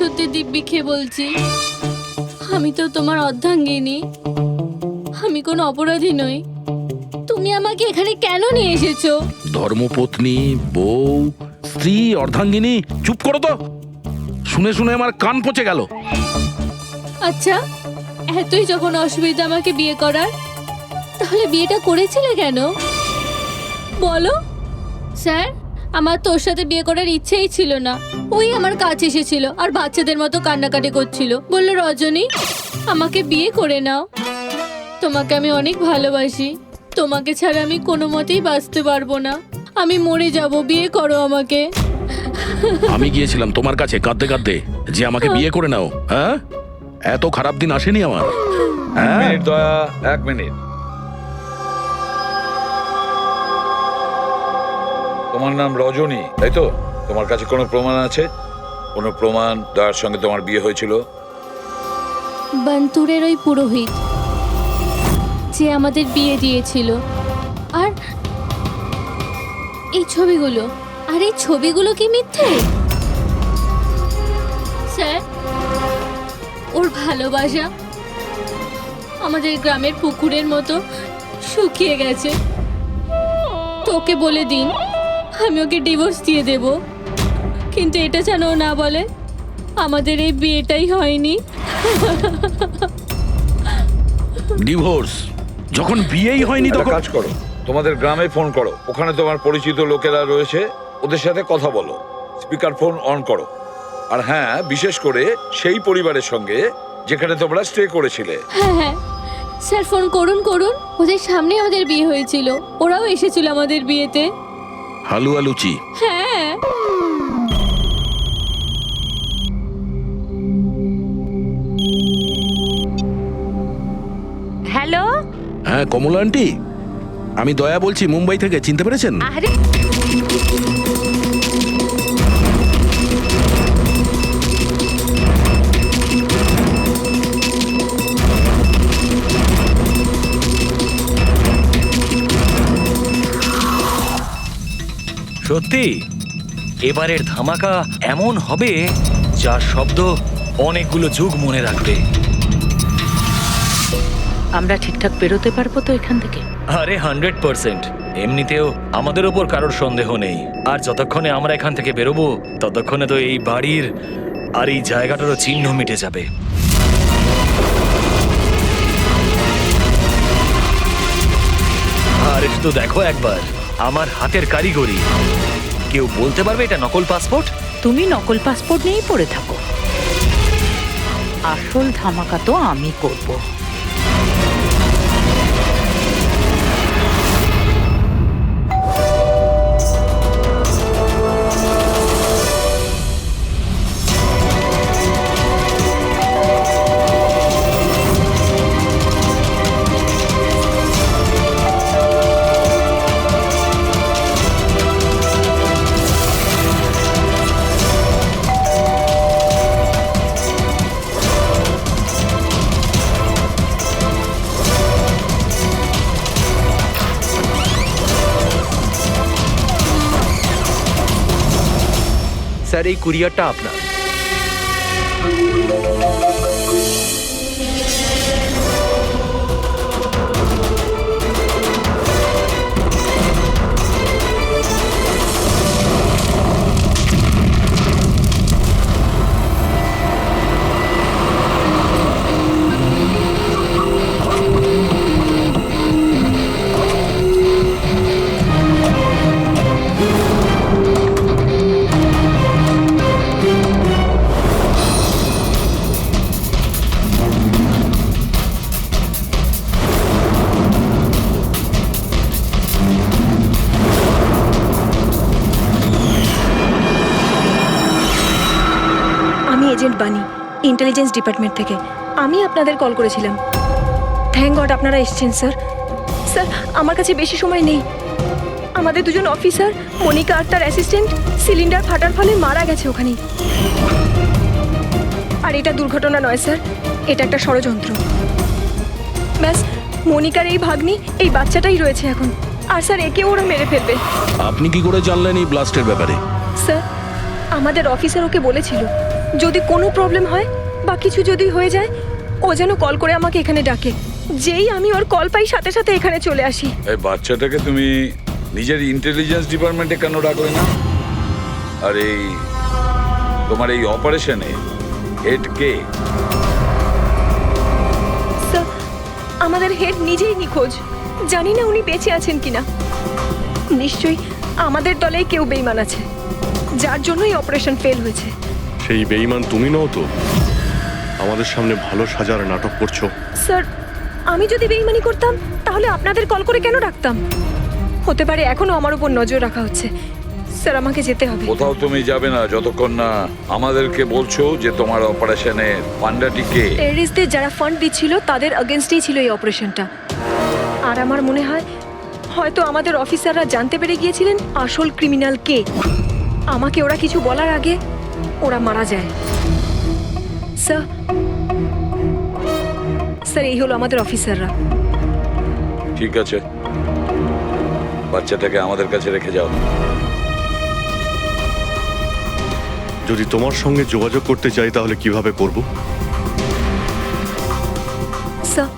সত্যি দিব্যি খেয়ে বলছি, আমি তো তোমার অর্ধাঙ্গিনী, আমি কোনো অপরাধী নই। তুমি আমাকে এখানে কেন নিয়ে এসেছো? ধর্মপত্নী, বউ, স্ত্রী, অর্ধাঙ্গিনী, চুপ করো তো। শুনে শুনে আমার কান পচে গেল। আচ্ছা, এতই যখন অসুবিধা আমাকে বিয়ে করার, তাহলে বিয়েটা করেছিলে কেন বলো? স্যার, আমার তোর সাথে বিয়ে করার ইচ্ছেই ছিল না। ওই আমার কাছে এসেছিল আর বাচ্চাদের মতো কান্নাকাটি করছিল, বলল রজনী আমাকে বিয়ে করে নাও, তোমাকে আমি অনেক ভালোবাসি, তোমাকে ছাড়া আমি কোনো মতেই বাঁচতে পারবো না, আমি মরে যাব, বিয়ে করো আমাকে। আমি গিয়েছিলাম তোমার কাছে কাঁদতে কাঁদতে যে আমাকে বিয়ে করে নাও। হ্যাঁ, এত খারাপ দিন আসেনি আমার। হ্যাঁ, মিনিট দয়া, 1 মিনিট। তোমার নাম রজনী, তাই তো? তোমার কাছে কোনো প্রমাণ আছে? কোনো প্রমাণ দয়ার সঙ্গে তোমার বিয়ে হয়েছিল? বান্তুরের ওই পুরোহিত যে আমাদের বিয়ে দিয়েছিল, আর এই ছবিগুলো, আর এই ছবিগুলো কি মিথ্যে? স্যার, ওর ভালোবাসা আমাদের গ্রামের পুকুরের মতো শুকিয়ে গেছে। তোকে বলে দিন আমি ওকে ডিভোর্স দিয়ে দেব, কিন্তু এটা যেন ও না বলে আমাদের এই বিয়েটাই হয়নি। ডিভোর্স যখন বিয়েই হয়নি একটা তখন কাজ করো, তোমাদের গ্রামে ফোন করো, ওখানে তোমার পরিচিত লোকেরা রয়েছে, ওদের সাথে কথা বলো, স্পিকার ফোন অন করো। আর হ্যাঁ, বিশেষ করে সেই পরিবারের সঙ্গে যেখানে তোমরা স্টে করেছিলে। হ্যাঁ হ্যাঁ স্যার, ফোন করুন করুন, ওদের সামনে আমাদের বিয়ে হয়েছিল, ওরাও এসেছিল আমাদের বিয়েতে। হালুয়া লুচি। হ্যাঁ, হ্যালো। হ্যাঁ কমলা আন্টি, আমি দয়া বলছি মুম্বাই থেকে, চিনতে পেরেছেন? আরে সত্যি এবারের ধামাকা এমন হবে যার শব্দ অনেকগুলো যুগ মনে রাখবে। আমরা ঠিকঠাক বেরোতে পারবো তো এখান থেকে? আরে 100%। এমনিতেও আমাদের ওপর কারোর সন্দেহ নেই, আর যতক্ষণে আমরা এখান থেকে বেরোবো ততক্ষণে তো এই বাড়ির আর এই জায়গাটারও চিহ্ন মিটে যাবে। আর একটু দেখো একবার আমার হাতের কারিগরি। কেউ বলতে পারবে এটা নকল পাসপোর্ট? তুমি নকল পাসপোর্ট নিয়েই পড়ে থাকো, আসল ধামাকা তো আমি করব। স্যার, এই কুরিয়ারটা আপনার। এজেন্ট বানি, ইন্টেলিজেন্স ডিপার্টমেন্ট থেকে। আমি আপনাদের কল করেছিলাম। থ্যাংক গড আপনারা এসেছেন স্যার। স্যার, আমার কাছে বেশি সময় নেই। আমাদের দুজন অফিসার, মনিকা আর তার অ্যাসিস্ট্যান্ট, সিলিন্ডার ফাটার ফলে মারা গেছে ওখানেই। আর এটা দুর্ঘটনা নয় স্যার, এটা একটা ষড়যন্ত্র। ব্যাস, মনিকার এই ভাগ্নি, এই বাচ্চাটাই রয়েছে এখন। আর স্যার, একে ওরা মেরে ফেলবে। আপনি কি করে জানলেন এই ব্লাস্টের ব্যাপারে? স্যার, আমাদের অফিসার ওকে বলেছিল যদি কোনো প্রবলেম হয় বা কিছু যদি হয়ে যায় ও যেন কল করে আমাকে এখানে ডাকে। যেই আমি ওর কল পাই সাথে সাথে এখানে চলে আসি। এই বাচ্চাটাকে তুমি নিজের ইন্টেলিজেন্স ডিপার্টমেন্টে কেন ডাকলে না? আর এই তোমার এই অপারেশনে হেড কে? স্যার, আমাদের হেড নিজেই নিখোঁজ। জানি না উনি বেঁচে আছেন কিনা। নিশ্চয়ই আমাদের দলেই কেউ বেইমান আছে, যার জন্যই অপারেশন ফেল হয়েছে। সেই বেঈমান তুমি নও তো? আমাদের সামনে ভালো সাজার নাটক করছো। স্যার, আমি যদি বেইমানি করতাম তাহলে আপনাদের কল করে কেন ডাকতাম? হতে পারে এখনো আমার উপর নজর রাখা হচ্ছে। স্যার, আমাকে যেতে হবে। কোথাও তুমি যাবে না যতক্ষণ না আমাদেরকে বলছো যে তোমার অপারেশনের পান্ডাটি কে। টেররিস্টদের যারা ফান্ড দিচ্ছিল তাদের এগেনস্টেই ছিল এই অপারেশনটা। আর আমার মনে হয় হয়তো আমাদের অফিসাররা জানতে পেরে গিয়েছিলেন আসল ক্রিমিনাল কে। আমাকে ওরা কিছু বলার আগে ওরা মারা যায়। স্যার, স্যার, এই হলো আমাদের অফিসাররা। ঠিক আছে, বাচ্চাটাকে আমাদের কাছে রেখে যাও। যদি তোমার সঙ্গে যোগাযোগ করতে চাই তাহলে কিভাবে করব? স্যার,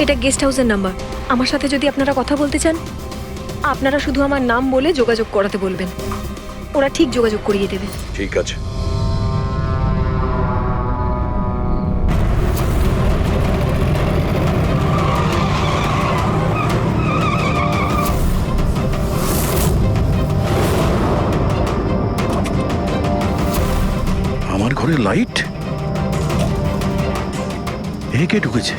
এটা গেস্ট হাউসের নাম্বার। আমার সাথে যদি আপনারা কথা বলতে চান আপনারা শুধু আমার নাম বলে যোগাযোগ করাতে বলবেন, ওরা ঠিক যোগাযোগ করিয়ে দেবে। ঠিক আছে। আমার ঘরে লাইট? এ কে ঢুকেছে?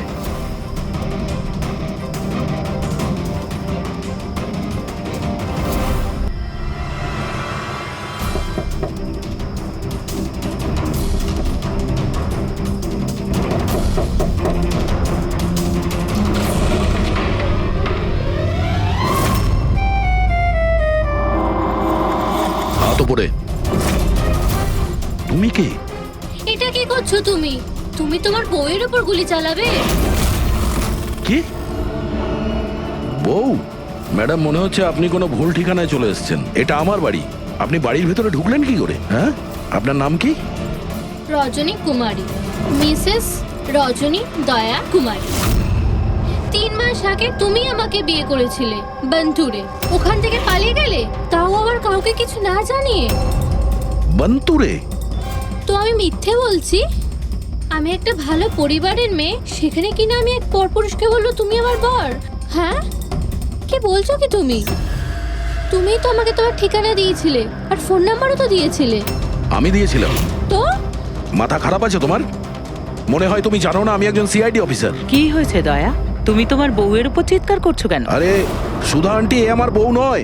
হাত উপরে। তুমি কে? এটা কি করছো তুমি? তুমি তোমার বউয়ের উপর গুলি চালাবে? কি বউ? ম্যাডাম, মনে হচ্ছে আপনি কোনো ভুল ঠিকানায় চলে এসেছেন। এটা আমার বাড়ি। আপনি বাড়ির ভেতরে ঢুকলেন কি করে? হ্যাঁ, আপনার নাম কি? রজনী কুমারী, মিসেস রজনী দয়া কুমারী। 3 মাস আগে তুমি আমাকে বিয়ে করেছিলে বন্তুরে। ওখান থেকে পালিয়ে গেলে, তাও আবার কাউকে কিছু না জানিয়ে। বন্তুরে? তো আমি মিথ্যে বলছি? আমি একটা ভালো পরিবারের মেয়ে, সেখানে কিনা আমি এক পরপুরুষকে বললো তুমি আমার বর? হ্যাঁ, কি বলছো কি তুমি? তুমিই তো আমাকে তোমার ঠিকানা দিয়েছিলে আর ফোন নাম্বারও তো দিয়েছিলে। আমি দিয়েছিলাম? তো মাথা খারাপ আছে তোমার? মনে হয় তুমি জানো না আমি একজন সিআইডি অফিসার। কি হয়েছে দয়া? তুমি তোমার বউয়ের উপর চিৎকার করছো কেন? আরে সুধা আন্টি, এ আমার বউ নয়।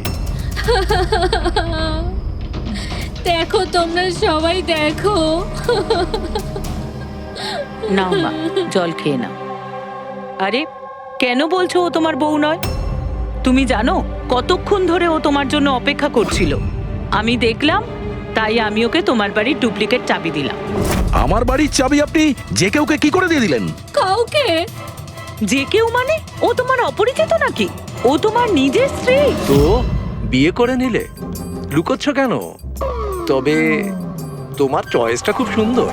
দেখো, তোমরা সবাই দেখো। নাও মা, জল খেয়ে নাও। আরে কেন বলছো ও তোমার বউ নয়? তুমি জানো কতক্ষণ ধরে ও তোমার জন্য অপেক্ষা করছিল? আমি দেখলাম, তাই আমি ওকে তোমার বাড়ির ডুপ্লিকেট চাবি দিলাম। আমার বাড়ির চাবি আপনি যে কেউকে কি করে দিয়ে দিলেন? কাউকে? যে কেউ মানে? ও তোমার অপরিচিত নাকি? ও তোমার নিজের স্ত্রী। তো বিয়ে করে নিলে? লুকোচ্ছ কেন? তবে তোমার চয়েসটা খুব সুন্দর।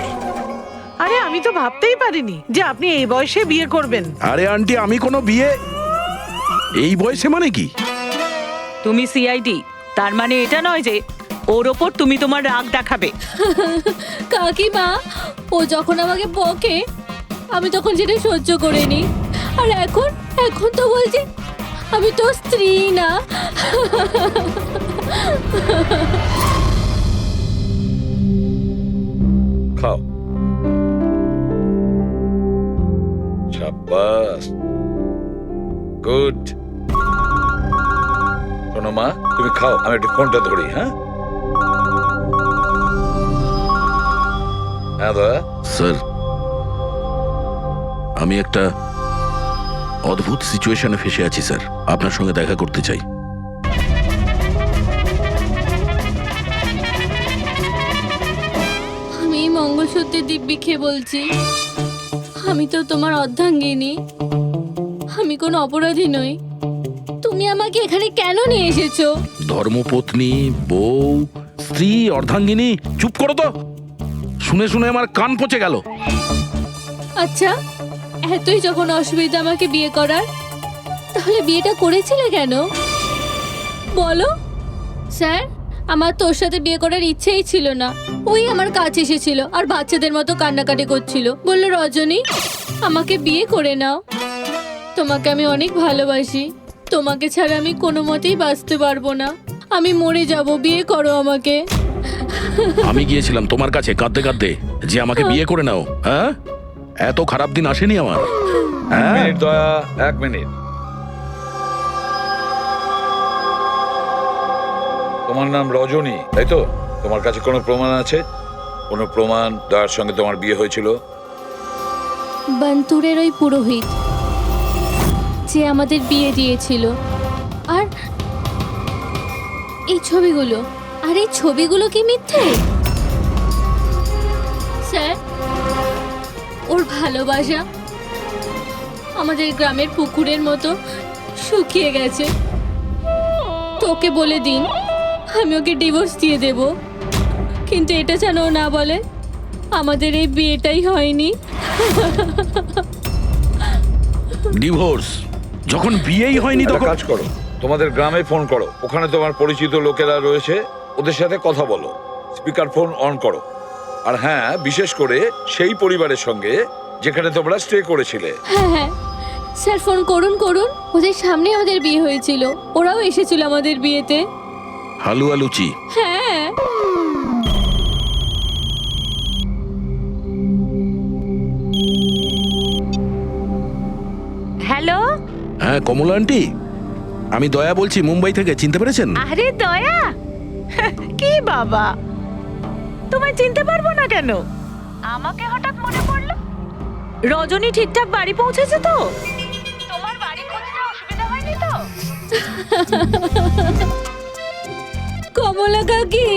আরে আমি তো ভাবতেই পারিনি যে আপনি এই বয়সে বিয়ে করবেন। আরে আন্টি, আমি কোনো বিয়ে এই বয়সে মানে কি? তুমি সিআইডি, তার মানে এটা নয় যে ওর ওপর তুমি তোমার রাগ দেখাবে। কাকিমা, ও যখন আমাকে বকে আমি তখন সেটা সহ্য করে নি। আর এখন এখন তো বলছি আমি তো স্ত্রী না। খাও। শাবাশ, গুড। শোনো মা, তুমি খাও, আমি একটু ফোনটা ধরি। হ্যাঁ হ্যাঁ দয়া। স্যার, আমি একটা অদ্ভুত সিচুয়েশনে ফেসে আছি স্যার। আপনার সঙ্গে দেখা করতে চাই। আমি এই মঙ্গলসূত্রের দিব্যি খেয়ে বলছি, আমি তো তোমার অর্ধাঙ্গিনী। আমি কোনো অপরাধী নই। তুমি আমাকে এখানে কেন নিয়ে এসেছো? ধর্মপত্নী, বউ, স্ত্রী, অর্ধাঙ্গিনী, চুপ করো তো। শুনে শুনে আমার কান পচে গেল। আচ্ছা, এতই যখন অসুবিধা আমাকে বিয়ে করার, তাহলে বিয়েটা করেছিলে কেন বলো? স্যার, আমার তোর সাথে বিয়ে করার ইচ্ছেই ছিল না। ওই আমার কাছে এসেছিল আর বাচ্চাদের মতো কান্নাকাটি করছিল, বলল রজনী আমাকে বিয়ে করে নাও, তোমাকে আমি অনেক ভালোবাসি, তোমাকে ছাড়া আমি কোনো মতেই বাঁচতে পারবো না, আমি মরে যাব, বিয়ে করো আমাকে। আমি গিয়েছিলাম তোমার কাছে কাঁদতে কাঁদতে যে আমাকে বিয়ে করে নাও। হ্যাঁ, এত খারাপ দিন আসেনি আমার। হ্যাঁ, মিনিট দয়া, 1 মিনিট। তোমার নাম রজনী, তাই তো? তোমার কাছে কোনো প্রমাণ আছে? কোনো প্রমাণ দয়ার সঙ্গে তোমার বিয়ে হয়েছিল? বান্তুরের ওই পুরোহিত যে আমাদের বিয়ে দিয়েছিল, আর এই ছবিগুলো, আর এই ছবিগুলো কি মিথ্যে? স্যার, ওর ভালোবাসা আমাদের গ্রামের পুকুরের মতো শুকিয়ে গেছে। তোকে বলে দিন আমি ওকে ডিভোর্স দিয়ে দেব, কিন্তু এটা যেন ও না বলে আমাদের এই বিয়েটাই হয়নি। ডিভোর্স যখন বিয়েই হয়নি একটা তখন কাজ করো, তোমাদের গ্রামে ফোন করো, ওখানে তোমার পরিচিত লোকেরা রয়েছে, ওদের সাথে কথা বলো, স্পিকার ফোন অন করো। আর হ্যাঁ, বিশেষ করে সেই পরিবারের সঙ্গে যেখানে তোমরা স্টে করেছিলে। হ্যাঁ হ্যাঁ স্যার, ফোন করুন করুন, ওদের সামনে আমাদের বিয়ে হয়েছিল, ওরাও এসেছিল আমাদের বিয়েতে। হালুয়া লুচি। হ্যাঁ, হ্যালো, হ্যাঁ কমলা আন্টি, আমি দয়া বলছি মুম্বাই থেকে, চিনতে পেরেছেন? আরে দয়া, কি বাবা, তোমায় চিনতে পারবো না কেন? আমাকে হঠাৎ মনে পড়লো। রজনী ঠিকঠাক বাড়ি পৌঁছেছে তো? তোমার বাড়ি খুঁজতে অসুবিধা হয়নি তো? কমলা কাকি,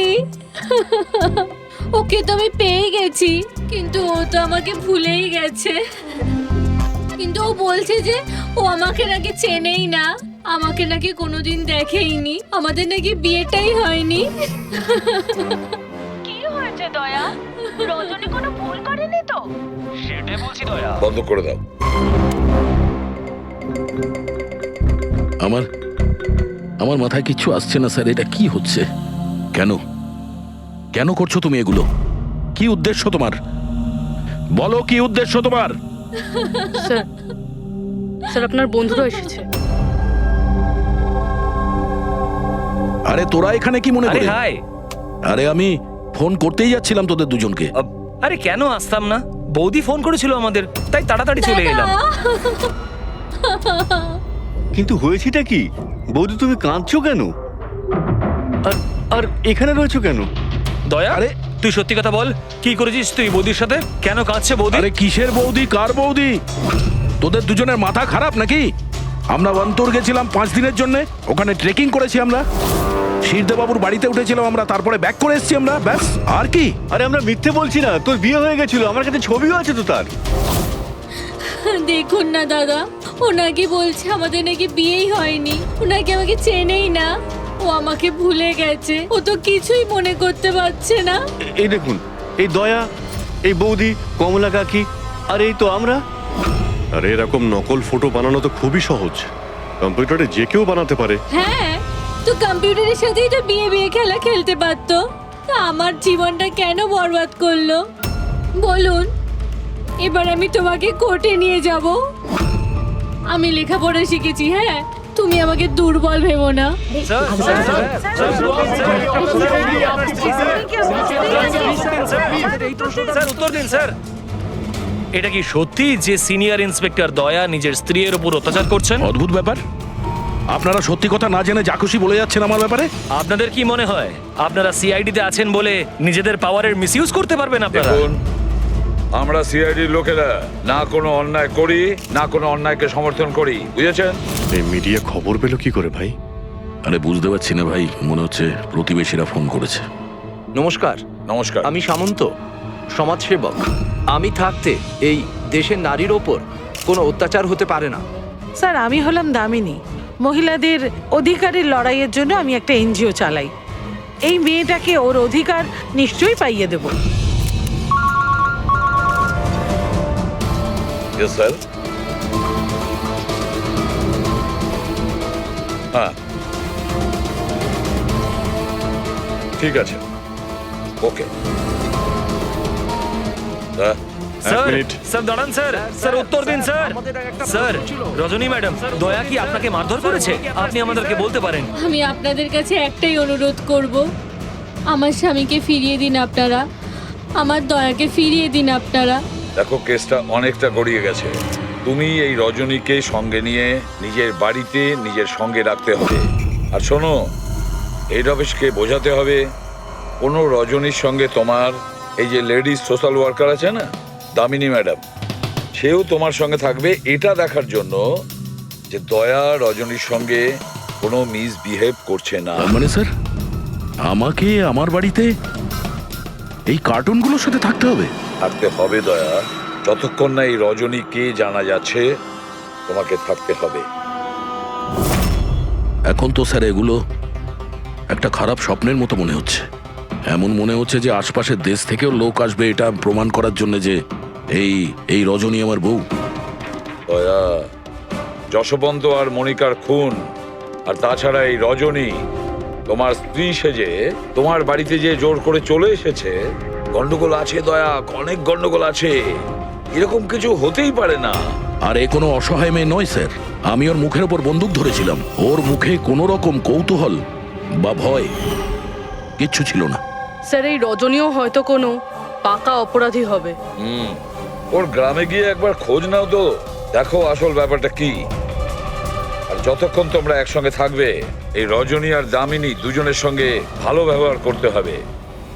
ওকে তো আমি পেয়ে গেছি, কিন্তু ও তো আমাকে ভুলেই গেছে। কিন্তু ও বলছে যে ও আমাকে নাকি চেনেই না, আমাকে নাকি কোনোদিন দেখেইনি, আমাদের নাকি বিয়েটাই হয়নি। কি হয়েছে দয়া? রজনী কোনো ভুল করেনি তো? সেটাই বলছি দয়া। বন্ধ করে দাও। আমার আমার মাথায় কিচ্ছু আসছে না স্যার, এটা কি হচ্ছে? কেন কেন করছো তুমি এগুলো? কি উদ্দেশ্য তোমার? বলো কি উদ্দেশ্য তোমার? স্যার, স্যার আপনার বন্ধুরা এসেছে। আরে তোরা এখানে কি মনে আরে করে? হাই। আরে আমি ফোন করতেই যাচ্ছিলাম তোদের দুজনকে। আরে কেন আসতাম না, বৌদি ফোন করেছিল আমাদের, তাই তাড়াতাড়ি চলে এলাম। কিন্তু হয়েছেটা কি? বৌদি তুমি কাঁদছো কেন? আর আর এখানে রয়েছো কেন? দয়া, আরে তুই সত্যি কথা বল, কি করেছিস তুই বৌদির সাথে? কেন কাঁদছে বৌদি? আরে কিসের বৌদি, কার বৌদি? তোদের দুজনের মাথা খারাপ নাকি? আমরা বন্তর গেছিলাম 5 দিনের জন্য, ওখানে ট্রেকিং করেছি আমরা, শিরদেবাবুর বাড়িতে উঠেছিলাম আমরা, তারপরে ব্যাক করে এসেছি আমরা, ব্যাস। আর কি? আরে আমরা মিথ্যে বলছি না, তোর বিয়ে হয়ে গেছিল, আমার কাছে ছবিও আছে তো তার। দেখুন না দাদা, ও নাকি বলছে আমাদের নাকি বিয়েই হয়নি, ও নাকি আমাকে চেনেই না, ও আমাকে ভুলে গেছে, ও তো কিছুই মনে করতে পারছে না। এই দেখুন, এই দয়া, এই বৌদি, কমলা কাকি, আর এই তো আমরা। আরে এরকম নকল ফটো বানানো তো খুবই সহজ, কম্পিউটারে যে কেউ বানাতে পারে। হ্যাঁ, তো কম্পিউটারের সাথেই তো বিয়ে বিয়ে খেলা খেলতে পারতো, তা আমার জীবনটা কেন বরবাদ করলো বলুন? এবার আমি তোমাকে কোর্টে নিয়ে যাব। আমি লেখাপড়া শিখেছি, হ্যাঁ, তুমি আমাকে দুর্বল ভেবো না। স্যার উত্তর দিন স্যার। এটা কি সত্যি যে সিনিয়র ইন্সপেক্টর দয়া নিজের স্ত্রীর উপর অত্যাচার করছেন? অদ্ভুত ব্যাপার, আপনারা সত্যি কথা না জেনে যা খুশি বলে যাচ্ছেন আমার ব্যাপারে। আপনাদের কি মনে হয় আপনারা সিআইডিতে আছেন বলে নিজেদের পাওয়ারের মিসইউজ করতে পারবেন আপনারা? দেখুন, আমরা সিআইডির লোকেরা না কোনো অন্যায় করি, না কোনো অন্যায়কে সমর্থন করি, বুঝেছেন? এই মিডিয়া খবর পেলো কি করে ভাই? আরে বুঝতে পারছি না ভাই, মনে হচ্ছে প্রতিবেশীরা ফোন করেছে। নমস্কার, নমস্কার। আমি সামন্ত, সমাজসেবক। আমি থাকতে এই দেশের নারীর ওপর কোনো অত্যাচার হতে পারে না। স্যার, আমি হলাম দামিনী, মহিলাদের অধিকারের লড়াইয়ের জন্য আমি একটা এনজিও চালাই। এই মেয়েটাকে ওর অধিকার নিশ্চয়ই পাইয়ে দেব। Yes sir. হ্যাঁ, ঠিক আছে, ওকে। Sir minute. স্যার দাঁড়ান স্যার, স্যার উত্তর দিন স্যার। স্যার রজনী ম্যাডাম, দয়া কি আপনাকে মারধর করেছে? আপনি আমাদেরকে বলতে পারেন। আমি আপনাদের কাছে একটাই অনুরোধ করব, আমার স্বামীকে ফিরিয়ে দিন আপনারা, আমার দয়াকে ফিরিয়ে দিন আপনারা। দেখো, কেসটা অনেকটা গড়িয়ে গেছে। তুমি এই রজনীকে সঙ্গে নিয়ে নিজের বাড়িতে নিজের সঙ্গে রাখতে হবে। আর শোনো, হেড অফিসকে বোঝাতে হবে কোনো রজনীর সঙ্গে তোমার এই যে লেডিস সোশ্যাল ওয়ার্কার আছে না, দামিনী ম্যাডাম, সেও তোমার সঙ্গে থাকবে, এটা দেখার জন্য যে দয়া রজনীর সঙ্গে কোনো মিসবিহেভ করছে না। তার মানে স্যার আমাকে আমার বাড়িতে এই কার্টুনগুলোর সাথে থাকতে হবে? থাকতে হবে দয়া, যতক্ষণ না এই রজনী কে জানা যাচ্ছে তোমাকে থাকতে হবে। এখন তো স্যার এগুলো একটা খারাপ স্বপ্নের মতো মনে হচ্ছে। এমন মনে হচ্ছে যে আশপাশের দেশ থেকেও লোক আসবে এটা প্রমাণ করার জন্য যে এই রজনী আমার বউ। দয়া, যশবন্ত আর মনিকার খুন, আর তাছাড়া এই রজনী তোমার স্ত্রী সেজে তোমার বাড়িতে যে জোর করে চলে এসেছে, গন্ডগোল আছে দয়া, অনেক গন্ডগোল আছে। এরকম কিছু হতেই পারে না। আর এ কোনো অসহায় মেয়ে নয় স্যার। আমি ওর মুখের ওপর বন্দুক ধরেছিলাম, ওর মুখে কোনো রকম কৌতূহল বা ভয় কিচ্ছু ছিল না। স্যার এই রজনীও হয়তো কোনো পাকা অপরাধী হবে। ওর গ্রামে গিয়ে একবার খোঁজ নাও তো, দেখো আসল ব্যাপারটা কি। আর যতক্ষণ তোমরা একসঙ্গে থাকবে, এই রজনী আর দামিনী দুজনের সঙ্গে ভালো ব্যবহার করতে হবে,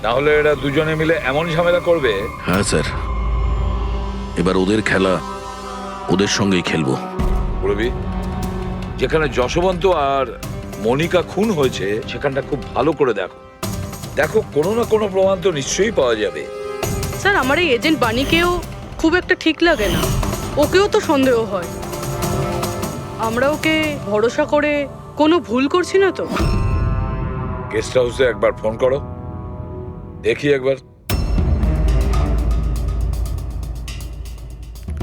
না হলে এরা দুজনে মিলে এমন ঝামেলা করবে। হ্যাঁ স্যার, এবার ওদের খেলা ওদের সঙ্গেই খেলবো। বলবি, যেখানে যশবন্ত আর মনিকা খুন হয়েছে সেখানটা খুব ভালো করে দেখো। দেখো, কোনো না কোনো প্রমাণ তো নিশ্চয়ই পাওয়া যাবে। স্যার আমার এই এজেন্ট বাণীকেও খুব একটা ঠিক লাগে না, ওকেও তো সন্দেহ হয়। আমরা ওকে ভরসা করে কোনো ভুল করছি না তো? গেস্ট হাউসে একবার ফোন করো, দেখি একবার।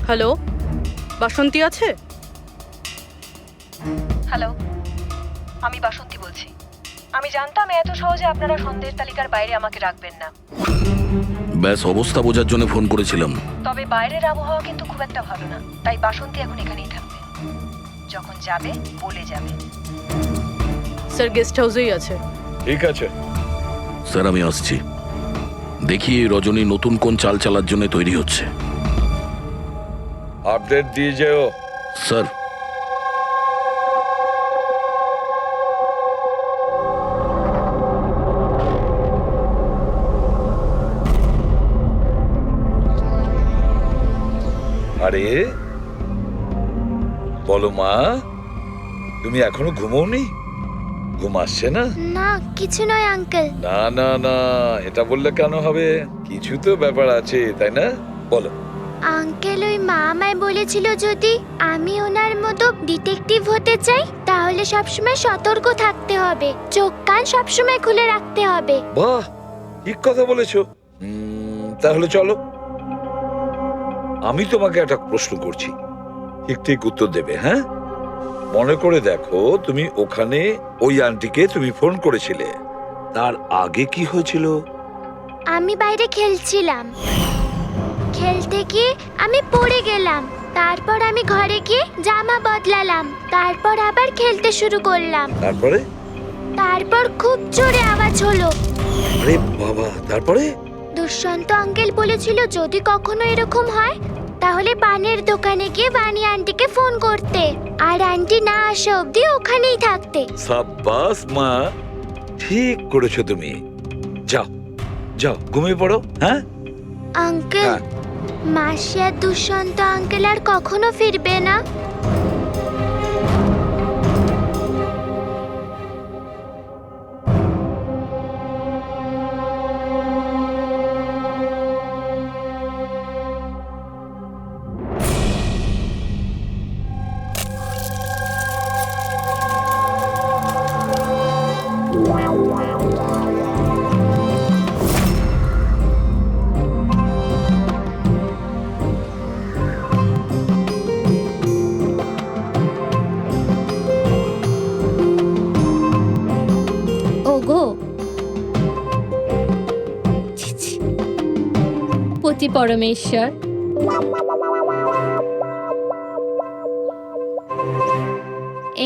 হ্যালো, বাসন্তী আছে? হ্যালো, আমি বাসন্তী বলছি। আমি জানতাম এত সহজে আপনারা সন্দেহের তালিকার বাইরে আমাকে রাখবেন না। ব্যাস অবস্থা বোঝার জন্য ফোন করেছিলাম। তবে বাইরের আবহাওয়া কিন্তু খুব একটা ভালো না, তাই বাসন্তী এখন এখানেই থাকবে। যখন যাবে বলে যাবে। স্যার গেস্ট হাউসেই আছে। ঠিক আছে স্যার আমি আসছি। দেখি এই রজনী নতুন কোন চাল চালার জন্য তৈরি হচ্ছে। আপডেট দিয়ে যেও। স্যার আরে বলো মা, তুমি এখনো ঘুমোওনি? ঘুম আসছে না? না কিছু নয় আঙ্কেল। না না না, এটা বললে কেন হবে? কিছু তো ব্যাপার আছে, তাই না? বলো। আঙ্কেল ওই মা আমায় বলেছিল যদি আমি ওনার মতো ডিটেকটিভ হতে চাই তাহলে সবসময় সতর্ক থাকতে হবে, চোখ কান সবসময় খুলে রাখতে হবে। বাহ, ঠিক কথা বলেছো। তাহলে চলো, আমি তোমাকে একটা প্রশ্ন করছি, ঠিক ঠিক উত্তর দেবে। হ্যাঁ, মনে করে দেখো, তুমি ওখানে ওই আন্টিকে তুমি ফোন করেছিলে, তার আগে কি হয়েছিল? আমি বাইরে খেলছিলাম, খেলতে গিয়ে আমি পড়ে গেলাম, তারপর আমি ঘরে গিয়ে জামা বদলালাম, তারপর আবার খেলতে শুরু করলাম। তারপর খুব জোরে আওয়াজ হলো। আরে বাবা, তারপরে? দুষ্যন্ত আঙ্কেল বলেছিল যদি কখনো এরকম হয় তাহলে পানের দোকানে গিয়ে বানি আন্টিকে ফোন করতে, আর আন্টি না আসা অবধি ওখানেই থাকতে। সাব্বাস মা, ঠিক করেছো তুমি। যাও যাও, ঘুমিয়ে পড়ো। হ্যাঁ আঙ্কেল, মাসি আর দুষ্যন্ত আঙ্কেল আর কখনো ফিরবে না? ওগো, ছি, ছি। পতি পরমেশ্বর,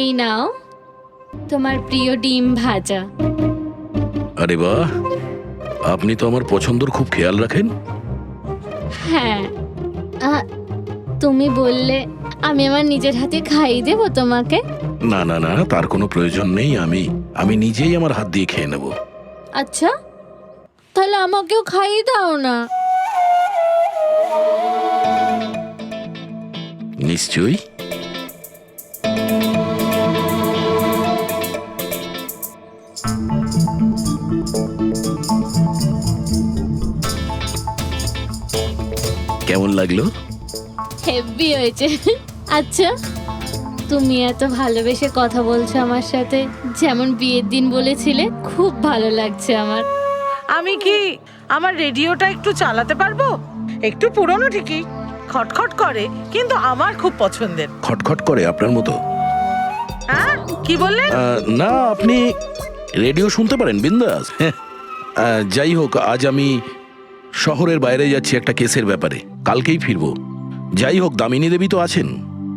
এই নাও তোমার প্রিয় ডিম ভাজা। আরে বাহ, আপনি তো আমার পছন্দর খুব খেয়াল রাখেন। হ্যাঁ, তুমি বললে আমি আমার নিজের হাতে খাইয়ে দেবো তোমাকে। না না না, তার কোনো প্রয়োজন নেই। আমি নিজেই আমার হাত দিয়ে খেয়ে নেব। আচ্ছা, তাহলে আমাকেও খাইয়ে দাও না। নিশ্চয়ই। কেমন লাগলো? হেভি হয়েছে। আচ্ছা, তুমি এত ভালোবেসে কথা বলছো আমার সাথে, যেমন বিয়ের দিন বলেছিলে। খুব ভালো লাগছে আমার। আমি কি আমার রেডিওটা একটু চালাতে পারবো? একটু পুরনো ঠিকই, খটখট করে, কিন্তু আমার খুব পছন্দের। খটখট করে আপনার মতো? হ্যাঁ, কি বললেন? না, আপনি রেডিও শুনতে পারেন বিন্দাস। যাই হোক, আজ আমি শহরের বাইরে যাচ্ছি একটা কেসের ব্যাপারে, কালকেই ফিরবো। যাই হোক, দামিনী দেবী তো আছেন।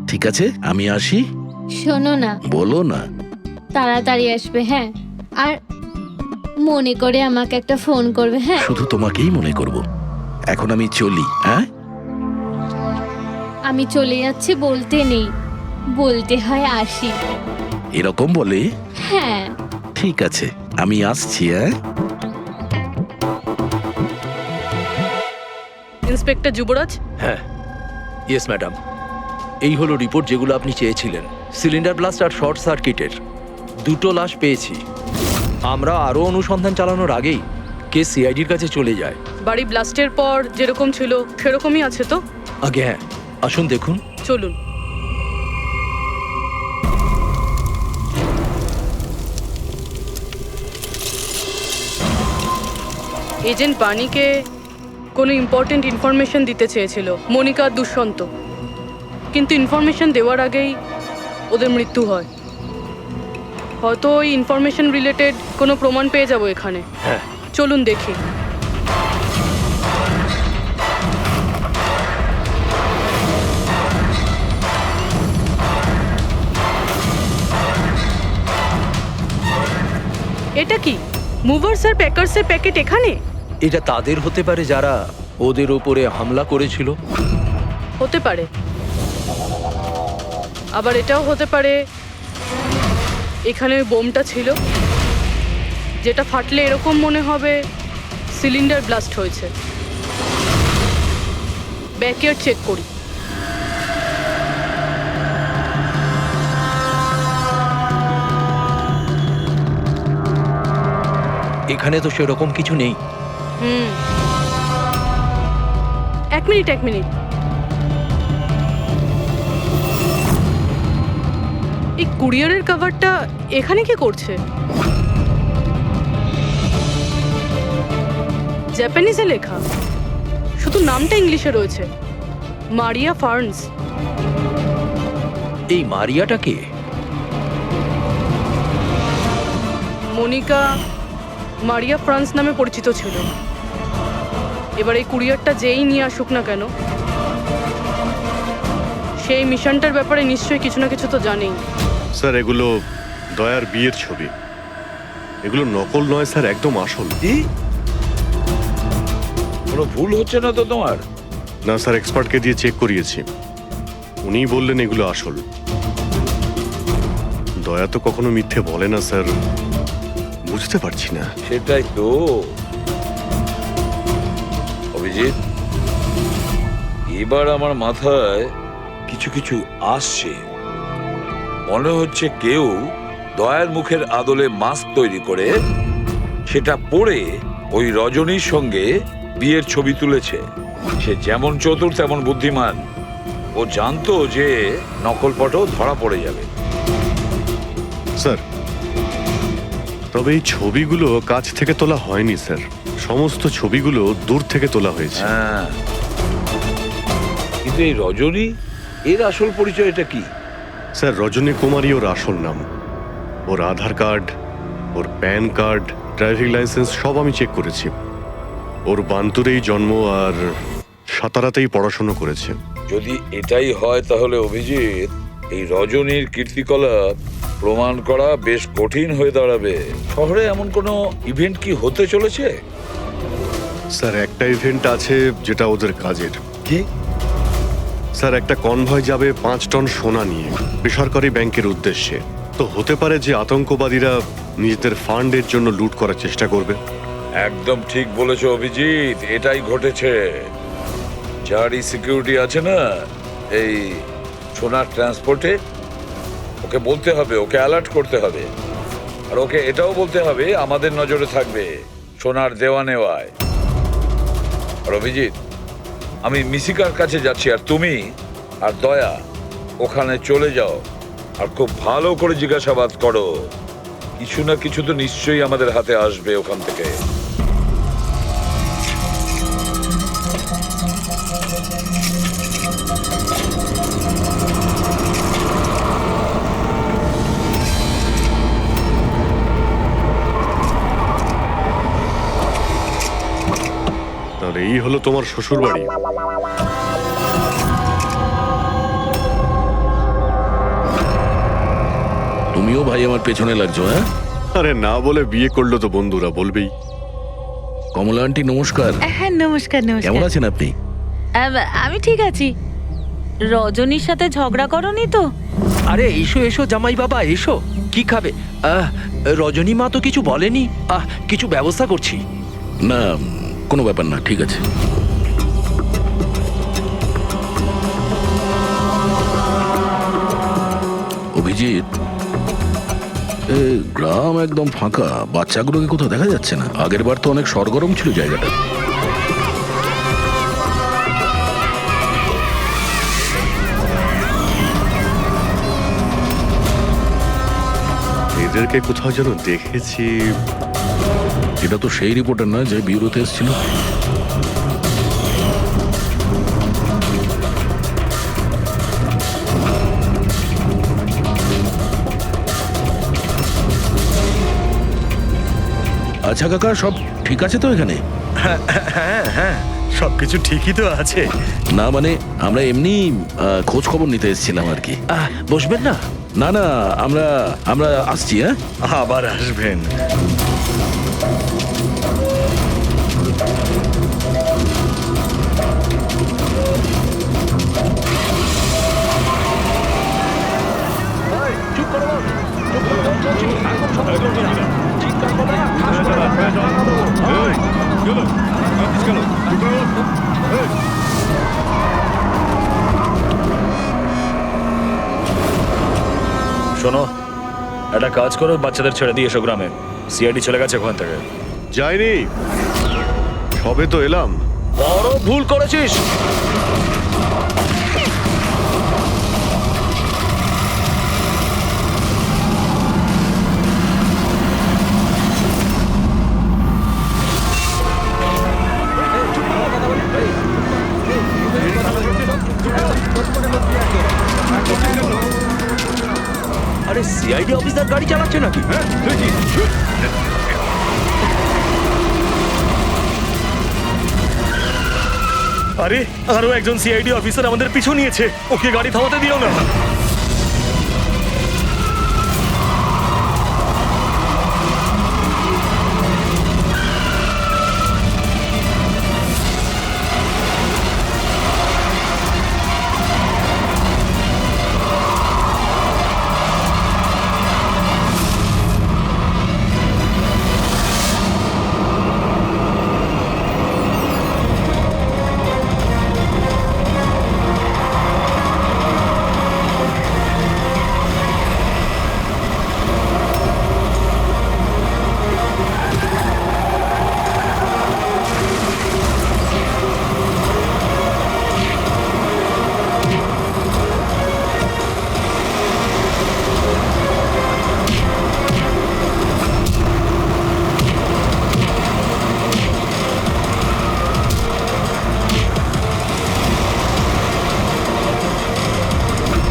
ঠিক আছে, আমি আসি। শোনো না, বলো না। তাড়াতাড়ি আসবে, হ্যাঁ? আর মনে করে আমাকে একটা ফোন করবে, হ্যাঁ? শুধু তোমাকেই মনে করব। এখন আমি চলি। হ্যাঁ, আমি চলে যাচ্ছি বলতে নেই, বলতে হয় আসি। এরকম বলে? হ্যাঁ। ঠিক আছে, আমি আসছি। হ্যাঁ, ইন্সপেক্টর যুবরাজ, হ্যাঁ, ইয়েস ম্যাডাম। এই হলো রিপোর্ট যেগুলো আপনি চেয়েছিলেন। সিলিন্ডার ব্লাস্ট আর শর্ট সার্কিটের দুটো লাশ পেয়েছি। আমরা আরও অনুসন্ধান চালানোর আগেই কেস সিআইডির কাছে চলে যায়। বাড়ি ব্লাস্টের পর যেরকম ছিল সেরকমই আছে তো? আগে হ্যাঁ, আসুন দেখুন। চলুন। এজেন্ট বাণীকে কোনো ইম্পর্টেন্ট ইনফরমেশন দিতে চেয়েছিল মনিকা আর দুষ্যন্ত, কিন্তু ইনফরমেশন দেওয়ার আগেই ওদের মৃত্যু হয়। হয়তো ওই ইনফরমেশন রিলেটেড কোনো প্রমাণ পেয়ে যাবো এখানে। হ্যাঁ, চলুন দেখি। এটা কি মুভার্স আর প্যাকার্সের প্যাকেট এখানে? এটা তাদের হতে পারে যারা ওদের ওপরে হামলা করেছিল। হতে পারে, আবার এটাও হতে পারে এখানে ওই বোমটা ছিল, যেটা ফাটলে এরকম মনে হবে সিলিন্ডার ব্লাস্ট হয়েছে। ব্যাকইয়ার্ড চেক করি। এখানে তো সেরকম কিছু নেই। এক মিনিট। এই কুরিয়ারের কভারটা এখানে কি করছে? জাপানিজে লেখা, শুধু নামটা ইংলিশে রয়েছে, মারিয়া ফার্নস। এই মারিয়াটা কে? মনিকা মারিয়া ফ্রান্স নামে পরিচিত ছিল। এবার এই কুরিয়ারটা যেই নিয়ে আসুক না কেন, সেই মিশনটার ব্যাপারে নিশ্চয়ই কিছু না কিছু তো জানেই। স্যার, এগুলো দয়ার বিয়ের ছবি। এগুলো নকল নয় স্যার, একদম আসল। কি? কোনো ভুল হচ্ছে না তো তোমার? না স্যার, এক্সপার্টকে দিয়ে চেক করিয়েছি, উনিই বললেন এগুলো আসল। দয়া তো কখনো মিথ্যে বলে না স্যার, বুঝতে পারছি না। সেটাই তো অভিজিৎ, এবার আমার মাথায় কিছু কিছু আসছে। মনে হচ্ছে কেউ দয়ার মুখের আদলে মাস্ক তৈরি করে সেটা পরে ওই রজনীর সঙ্গে বিয়ের ছবি তুলেছে। সে যেমন চতুর তেমন বুদ্ধিমান। ও জানতো যে নকল ফটো ধরা পড়ে যাবে। স্যার, তবে এই ছবিগুলো কাছ থেকে তোলা হয়নি স্যার, সমস্ত ছবিগুলো দূর থেকে তোলা হয়েছে। হ্যাঁ, কিন্তু এই রজনী, এর আসল পরিচয়টা কি? স্যার, রজনী কুমারী ওর আসল নাম। ওর আধার কার্ড, ওর প্যান কার্ড, ড্রাইভিং লাইসেন্স সব আমি চেক করেছি। ওর বান্তুরেই জন্ম আর সাতারাতেই পড়াশোনা করেছে। যদি এটাই হয় তাহলে অভিজিৎ, এই রজনীর কীর্তিকলাপ প্রমাণ করা বেশ কঠিন হয়ে দাঁড়াবে। শহরে এমন কোনো ইভেন্ট কি হতে চলেছে? স্যার, একটা ইভেন্ট আছে যেটা ওদের কাজের। কি? স্যার, একটা কনভয় যাবে 5 টন সোনা নিয়ে বেসরকারি ব্যাংকের উদ্দেশ্যে। তো হতে পারে যে আতঙ্কবাদীরা নিজেদের ফান্ডের জন্য লুট করার চেষ্টা করবে। একদম ঠিক বলেছো অভিজিৎ, এটাই ঘটেছে। যারই সিকিউরিটি আছে না এই সোনার ট্রান্সপোর্টে, ওকে বলতে হবে, ওকে অ্যালার্ট করতে হবে। আর ওকে এটাও বলতে হবে আমাদের নজরে থাকবে সোনার দেওয়া নেওয়ায়। আর অভিজিৎ, আমি মিশিকার কাছে যাচ্ছি, আর তুমি আর দয়া ওখানে চলে যাও আর খুব ভালো করে জিজ্ঞাসাবাদ করো। কিছু না কিছু তো নিশ্চয়ই আমাদের হাতে আসবে ওখান থেকে। তাহলে এই হলো তোমার শ্বশুর বাড়ি। তুমিও ভাই আমার পেছনে লাগছো, হ্যাঁ? আরে না বলে বিয়ে করলো তো বন্ধুরা বলবেই। কমলা আন্টি নমস্কার। হ্যাঁ, নমস্কার। কেমন আছেন আপনি? আমি ঠিক আছি। রজনীর সাথে ঝগড়া করনি তো? আরে এসো এসো জামাই বাবা, এসো। কি খাবে? রজনী মা তো কিছু বলেনি। কিছু ব্যবস্থা করছি। না, কোনো ব্যাপার না, ঠিক আছে। অভিজিৎ, গ্রাম একদম ফাঁকা, বাচ্চাগুলোকে কোথাও দেখা যাচ্ছে না। আগের বার তো অনেক সরগরম ছিল জায়গাটা। এদেরকে কোথাও যেন দেখেছি। এটা তো সেই রিপোর্টার না যে ব্যুরোতে এসেছিল। আচ্ছা কাকা, সব ঠিক আছে তো এখানে? হ্যাঁ হ্যাঁ, সবকিছু ঠিকই তো আছে। না মানে আমরা এমনি খোঁজ খবর নিতে এসেছিলাম আর কি। বসবেন না? না না, আমরা আমরা আসছি। হ্যাঁ, আবার আসবেন। শোনো, একটা কাজ করো, বাচ্চাদের ছেড়ে দিয়ে এসো গ্রামে। সিআইডি চলে গেছে ওখান থেকে। যাইনি, সবে তো এলাম। বড় ভুল করেছিস। আরে সিআইডি অফিসার গাড়ি চালাচ্ছে নাকি? আরে আরো একজন সিআইডি অফিসার আমাদের পিছু নিয়েছে, ওকে গাড়ি থামাতে দিও না।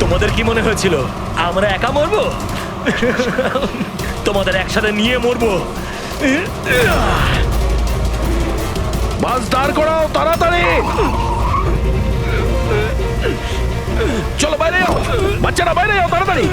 তোমাদের কি মনে হয়েছিল আমরা একা মরবো? তোমাদের একসাথে নিয়ে মরবো। বাস দাঁড় করাও তাড়াতাড়ি। চলো বাইরে যাও, বাচ্চারা বাইরে যাও তাড়াতাড়ি।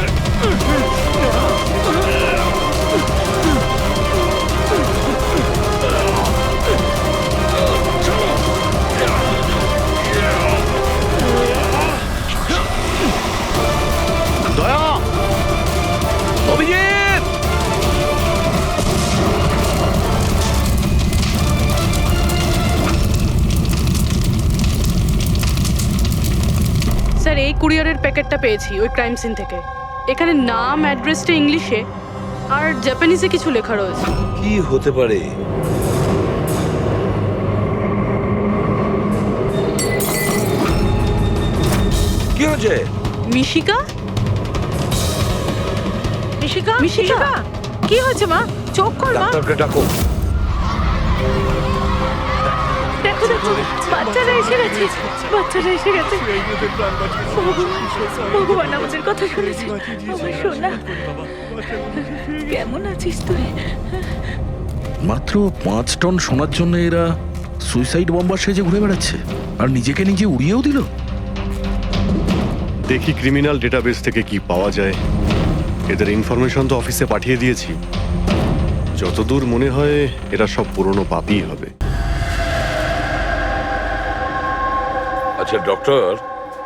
দয়া, অভিজিৎ, স্যার এই কুরিয়ারের প্যাকেটটা পেয়েছি ওই ক্রাইম সিন থেকে। এখানে নাম অ্যাড্রেসটা ইংলিশে আর জাপানিজে কিছু লেখা রয়েছে। কি হতে পারে? কি হচ্ছে? মিশিকা, মিশিকা মিশিকা কি হয়েছে মা? চোখ খোল মা। ডাক্তারকে ডাকো। দেখো দেখো, বাচ্চারা এসে গেছে, বাচ্চারা এসে গেছে। ভগবান আমাদের কথা শুনেছে। আমার সোনা, কেমন আছিস তুই? মাত্র 5 টন সোনার জন্য এরা সুইসাইড বম্বার সেজে ঘুরে বেড়াচ্ছে আর নিজেকে নিজে উড়িয়েও দিল। দেখি ক্রিমিনাল ডেটাবেস থেকে কি পাওয়া যায়। এদের ইনফরমেশন তো অফিসে পাঠিয়ে দিয়েছি। যতদূর মনে হয় এরা সব পুরনো পাপই হবে। আচ্ছা ডক্টর,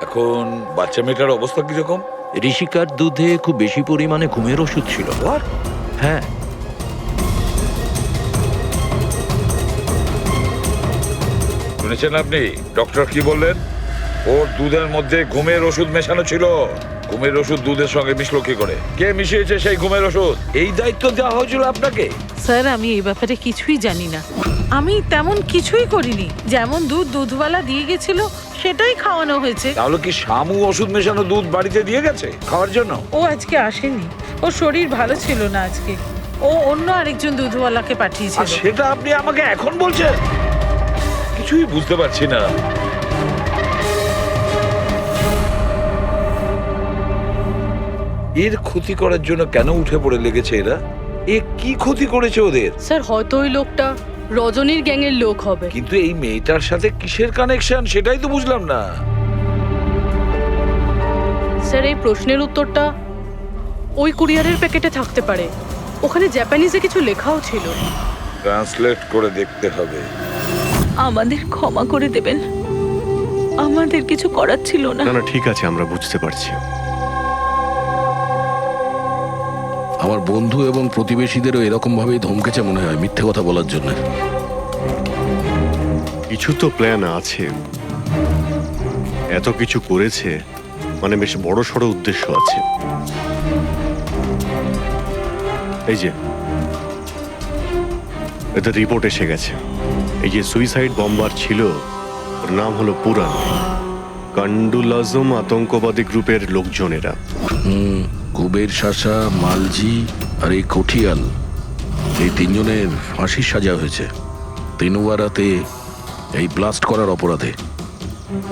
এখন বাচ্চা মেয়েটার অবস্থা কিরকম? ঋষিকার দুধে খুব বেশি পরিমাণে ঘুমের ওষুধ ছিল। হ্যাঁ, শুনেছেন আপনি ডক্টর কি বললেন? ওর দুধের মধ্যে ঘুমের ওষুধ মেশানো ছিল। ঘুমের ওষুধ দুধের সঙ্গে মিশলো কি করে? কে মিশিয়েছে সেই ঘুমের ওষুধ? এই দায়িত্ব দেওয়া হয়েছিল আপনাকে? স্যার আমি এই ব্যাপারে কিছুই জানি না। আমি তেমন কিছুই করিনি। যেমন দুধ দুধওয়ালা দিয়ে গেছিল সেটাই খাওয়ানো হয়েছে। তাহলে কি শামু ওষুধ মেশানো দুধ বাড়িতে দিয়ে গেছে খাওয়ার জন্য? ও আজকে আসেনি, ওর শরীর ভালো ছিল না আজকে। ও অন্য আরেকজন দুধওয়ালাকে আর পাঠিয়েছিল। সেটা আপনি আমাকে এখন বলছেন? কিছুই বুঝতে পারছি না। এর ক্ষতি করার জন্য কেন উঠে পড়ে লেগেছে এরা? এ কি ক্ষতি করেছে ওদের? স্যার হয়তো ওই লোকটা রজনীর গ্যাংয়ের লোক হবে। কিন্তু এই মেয়েটার সাথে কিসের কানেকশন সেটাই তো বুঝলাম না। স্যার এই প্রশ্নের উত্তরটা ওই কুরিয়ারের প্যাকেটে থাকতে পারে। ওখানে জাপানিজে কিছু লেখাও ছিল। ট্রান্সলেট করে দেখতে হবে। আমাদের ক্ষমা করে দেবেন, আমাদের কিছু করার ছিল না। না না, ঠিক আছে, আমরা বুঝতে পারছি। আমার বন্ধু এবং প্রতিবেশীদেরও এরকম ভাবেই ধমকেছে মনে হয় মিথ্যে কথা বলার জন্য। কিছু তো প্ল্যান আছে। এত কিছু করেছে মানে বেশ বড় সড় উদ্দেশ্য আছে। এই যে এদের রিপোর্ট এসে গেছে। এই যে সুইসাইড বম্বার ছিল ওর নাম হলো পুরান। কান্ডুলাজম আতঙ্কবাদী গ্রুপের লোকজনেরা। কুবের শাসা, মালজি আর এই কঠিয়াল, এই 3 জনের ফাঁসির সাজা হয়েছে তিনুয়ারাতে এই ব্লাস্ট করার অপরাধে।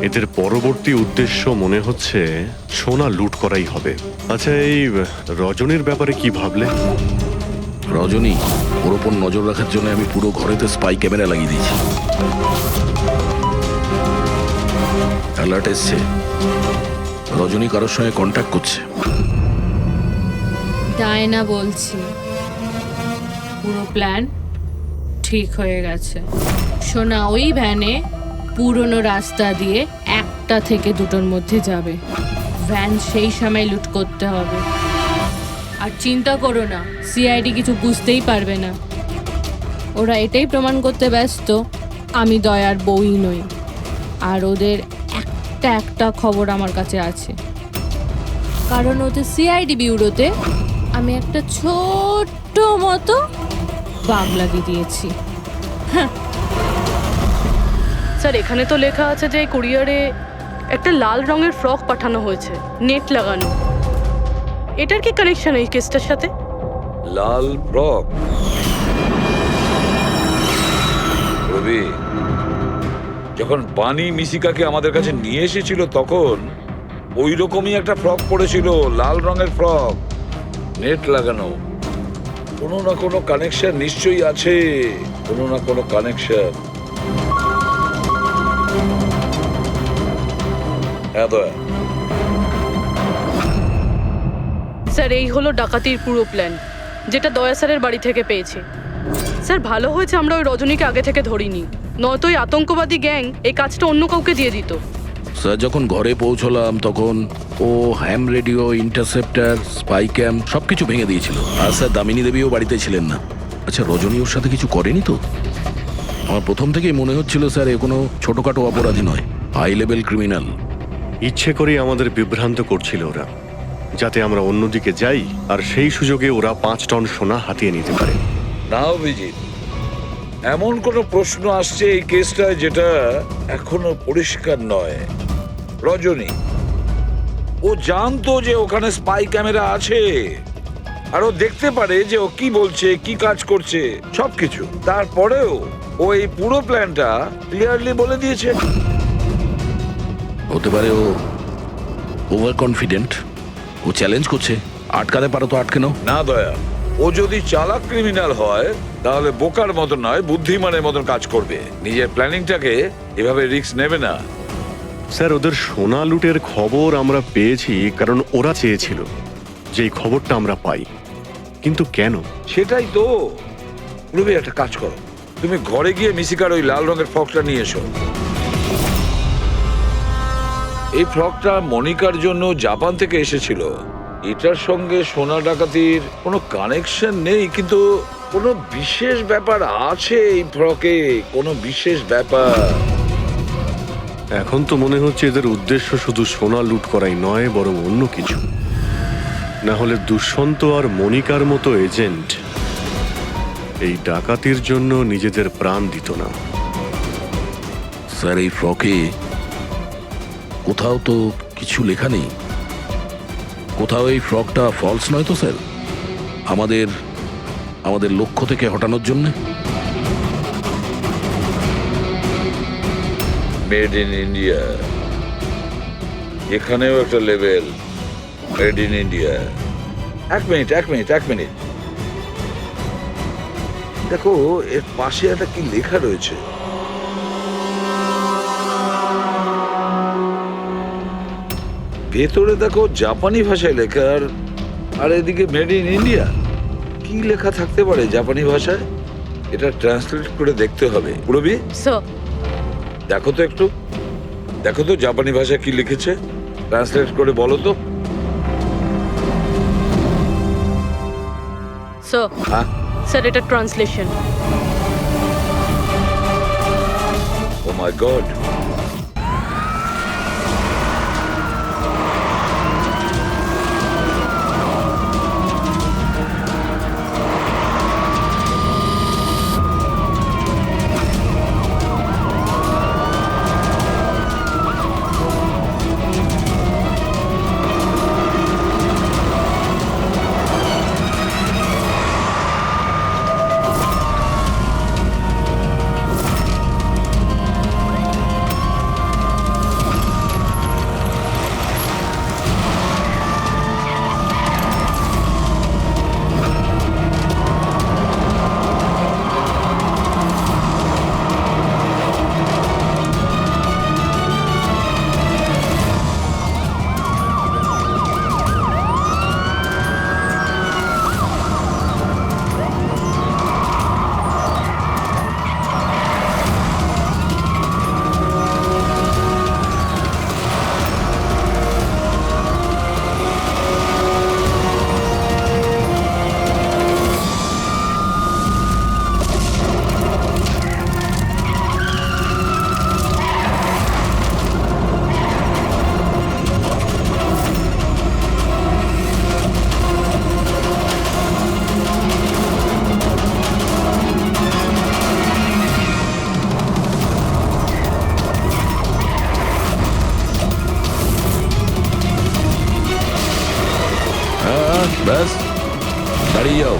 এদের পরবর্তী উদ্দেশ্য মনে হচ্ছে সোনা লুট করাই হবে। আচ্ছা, এই রজনীর ব্যাপারে কি ভাবলে? রজনী, ওর ওপর নজর রাখার জন্য আমি পুরো ঘরেতে স্পাই ক্যামেরা লাগিয়ে দিয়েছি। অ্যালার্ট এসছে, রজনী কারোর সঙ্গে কন্ট্যাক্ট করছে। ডায়না বলছি, পুরো প্ল্যান ঠিক হয়ে গেছে। সোনা ওই ভ্যানে পুরনো রাস্তা দিয়ে 1টা থেকে 2টোর মধ্যে যাবে। ভ্যান সেই সময় লুট করতে হবে। আর চিন্তা করো না, সিআইডি কিছু বুঝতেই পারবে না। ওরা এটাই প্রমাণ করতে ব্যস্ত আমি দয়ার বউই নই। আর ওদের একটা খবর আমার কাছে আছে, কারণ ওদের সিআইডি ব্যুরোতে আমি একটা ছোট্ট মতো বাগ লাগিয়ে দিয়েছি। স্যার এখানে তো লেখা আছে যে কুরিয়ারে একটা লাল রঙের ফ্রক পাঠানো হয়েছে, নেট লাগানো। এটার কি কানেকশন এই কেসটার সাথে? লাল ফ্রক? রবি, যখন বানি মিশিকাকে আমাদের কাছে নিয়ে এসেছিল তখন ওই রকমই একটা ফ্রক পরেছিল, লাল রঙের ফ্রক, নেট লাগানো। কোনো না কোনো কানেকশন নিশ্চয়ই আছে, কোনো না কোনো কানেকশন। হ্যাঁ দয়া, স্যার এই হলো ডাকাতির পুরো প্ল্যান, যেটা দয়া স্যারের বাড়ি থেকে পেয়েছে। স্যার ভালো হয়েছে আমরা ওই রজনীকে আগে থেকে ধরিনি, নয়তো ওই আতঙ্কবাদী গ্যাং এই কাজটা অন্য কাউকে দিয়ে দিত। স্যার যখন ঘরে পৌঁছলাম তখন ও হ্যাম রেডিও, ইন্টারসেপ্টার, স্পাই ক্যাম সবকিছু ভেঙে দিয়েছিল। আর স্যার দামিনী দেবীও বাড়িতে ছিলেন না। আচ্ছা, রজনী ওর সাথে কিছু করেনি তো? আমার প্রথম থেকেই মনে হচ্ছিল স্যার এ কোনো ছোটখাটো অপরাধী নয়, হাই লেভেল ক্রিমিনাল। ইচ্ছে করেই আমাদের বিভ্রান্ত করছিল ওরা, যাতে আমরা অন্যদিকে যাই আর সেই সুযোগে ওরা 5 টন সোনা হাতিয়ে নিতে পারে। না অভিজিৎ, এমন কোনো প্রশ্ন আসছে এই কেসটায় যেটা এখনো পরিষ্কার নয়। রজনী ও জানতো যে ওখানে স্পাই ক্যামেরা আছে, আর ও দেখতে পারে যে ও কি বলছে, কি কাজ করছে, সবকিছু। তারপরেও ও এই পুরো প্ল্যানটা ক্লিয়ারলি বলে দিয়েছে। হতে পারে ও ওভার কনফিডেন্ট, ও চ্যালেঞ্জ করছে। আটকাতে পারো তো আটকে নাও। না দয়া, ও যদি চালাক ক্রিমিনাল হয় তাহলে বোকার মতন নয়, বুদ্ধিমানের মতন কাজ করবে। নিজের প্ল্যানিংটাকে এভাবে রিস্ক নেবে না। স্যার ওদের সোনা লুটের খবর আমরা পেয়েছি কারণ ওরা চেয়েছিল যে এই খবরটা আমরা পাই, কিন্তু কেন? সেটাই তো। রবি, একটা কাজ করো, তুমি ঘরে গিয়ে মিশিকার ওই লাল রঙের ফ্রকটা নিয়ে এসো। এই ফ্রকটা মনিকার জন্য জাপান থেকে এসেছিল। এটার সঙ্গে সোনা ডাকাতির কোনো কানেকশন নেই, কিন্তু কোনো বিশেষ ব্যাপার আছে এই ফ্রকে, কোনো বিশেষ ব্যাপার। এখন তো মনে হচ্ছে এদের উদ্দেশ্য শুধু সোনা লুট করাই নয়, বরং অন্য কিছু। না হলে দুষ্যন্ত আর মনিকার মতো এজেন্ট এই ডাকাতির জন্য নিজেদের প্রাণ দিত না। স্যার এই ফ্রকে কোথাও তো কিছু লেখা নেই। কোথাও এই ফ্রকটা ফলস নয় তো স্যার, আমাদের লক্ষ্য থেকে হটানোর জন্য? মেড ইন ইন্ডিয়া, এখানেও একটা লেভেল, মেড ইন ইন্ডিয়া। এক মিনিট, দেখো এর পাশে একটা কি লেখা রয়েছে। ভেতরে দেখো জাপানি ভাষায় লেখা, আর এদিকে মেড ইন ইন্ডিয়া। কি লেখা থাকতে পারে জাপানি ভাষায়? এটা ট্রান্সলেট করে দেখতে হবে। পুরবি, স্যার দেখো তো জাপানি ভাষায় কি লিখেছে, ট্রান্সলেট করে বলো তো। স্যার হ্যাঁ, স্যার এটা ট্রান্সলেশন। ও মাই গড। ব্যাস, দাঁড়িয়ে যাও।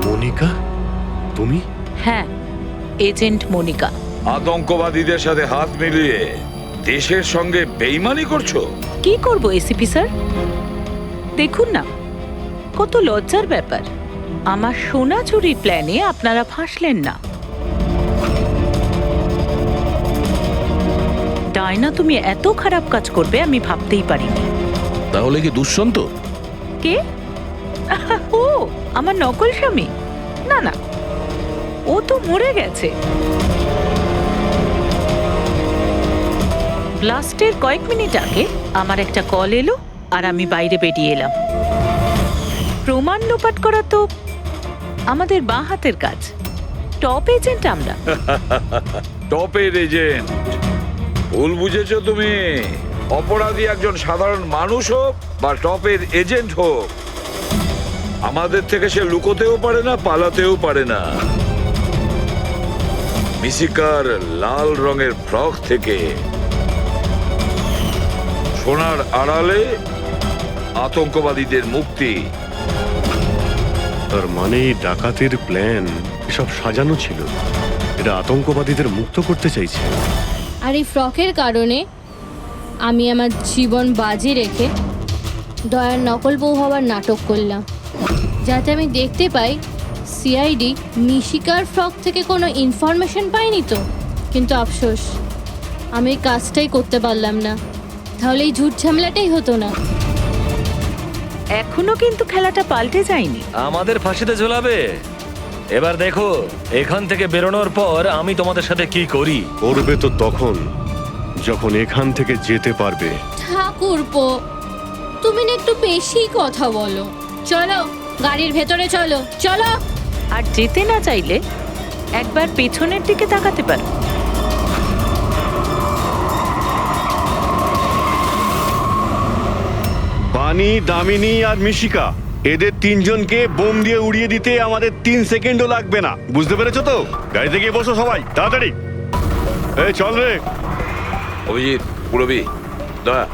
মনিকা, তুমি? হ্যাঁ, এজেন্ট মনিকা। আতঙ্কবাদীদের সাথে হাত মিলিয়ে দেশের সঙ্গে বেইমানি করছো? কি করব এসিপি স্যার? দেখুন না, কত লজ্জার ব্যাপার। আমার সোনা চুরির প্ল্যানে আপনারা ফাঁসলেন না। ডায়না, তুমি এত খারাপ কাজ করবে আমি ভাবতেই পারিনি। তাহলে কি দুষ্যন্ত? কে? ও আমার নকল স্বামী? না না, ও তো মরে গেছে। ব্লাস্টের কয়েক মিনিট আগে আমার একটা কল এলো আর আমি বাইরে বেরিয়ে এলাম। প্রমাণ লোপাট করা তো আমাদের বাঁ হাতের কাজ। টপ এজেন্ট আমরা। টপের এজেন্ট? ভুল বুঝেছো তুমি। অপরাধী একজন সাধারণ মানুষ হোক বা টপের এজেন্ট হোক, আমাদের থেকে সে লুকোতেও পারে না, পালাতেও পারে না। মিশিকার লাল রঙের ফ্রক থেকে সোনার আড়ালে আতঙ্কবাদীদের মুক্তি। তার মানে এই ডাকাতের প্ল্যান এসব সাজানো ছিল, এটা আতঙ্কবাদীদের মুক্ত করতে চাইছে। আর এই ফ্রকের কারণে আমি আমার জীবন বাজি রেখে দয়ার নকল বউ হওয়ার নাটক করলাম, যাতে আমি দেখতে পাই সিআইডি মিশিকার ফ্রক থেকে কোনো ইনফরমেশন পাইনি তো। কিন্তু আফসোস, আমি এই কাজটাই করতে পারলাম না, তাহলে এই ঝুট ঝামেলাটাই হতো না। এখনো কিন্তু খেলাটা পাল্টে যায়নি। আমাদের ফাঁসিতে ঝোলাবে। এবার দেখো এখান থেকে বেরোনোর পর আমি তোমাদের সাথে কি করি। করবে তো তখন যখন এখান থেকে যেতে পারবে। ঠাকুরপো, তুমি না একটু বেশি কথা বলো। চলো গাড়ির ভেতরে চলো, চলো। আর যেতে না চাইলে একবার পেছনের দিকে তাকাতে পারো। বানি, দামিনী আর মিশিকা, এদের তিনজনকে বোম দিয়ে উড়িয়ে দিতে আমাদের 3 সেকেন্ডও লাগবে না। বুঝতে পেরেছো তো? গাড়িতে গিয়ে বসো সবাই, তাড়াতাড়ি। এই চল রে। অভিজিৎ, পুরবী, দয়া।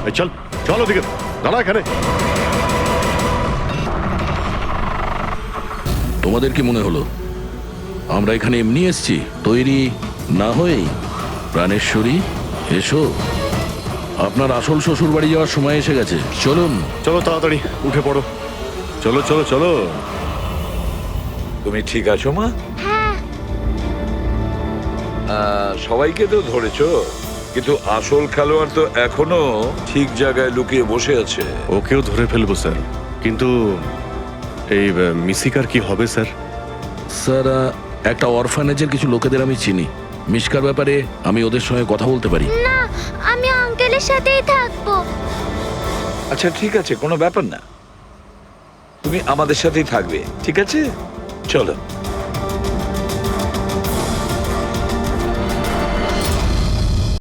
এই চল, চলো দিকে, দাঁড়া এখানে। তোমাদের কি মনে হলো আমরা এখানে এমনি এসছি? তৈরি না হয়েই? প্রাণেশ্বরী, এসো। আপনার আসল শ্বশুর বাড়ি যাওয়ার সময় এসে গেছে, চলুন। চলো তাড়াতাড়ি উঠে পড়ো। চলো চলো চলো। তুমি ঠিক আছো মা? হ্যাঁ। সবাইকে তো ধরেছো, কিন্তু আসল খেলোয়াড় তো এখনো ঠিক জায়গায় লুকিয়ে বসে আছে। ওকেও ধরে ফেলবো স্যার, কিন্তু এই মিশিকার কি হবে স্যার? স্যার, একটা অরফানেজের কিছু লোকেদের আমি চিনি। মিশকার ব্যাপারে আমি ওদের সঙ্গে কথা বলতে পারি। না, আমি আঙ্কেলের সাথেই থাকবো। আচ্ছা ঠিক আছে, কোনো ব্যাপার না, তুমি আমাদের সাথেই থাকবে, ঠিক আছে? চলো।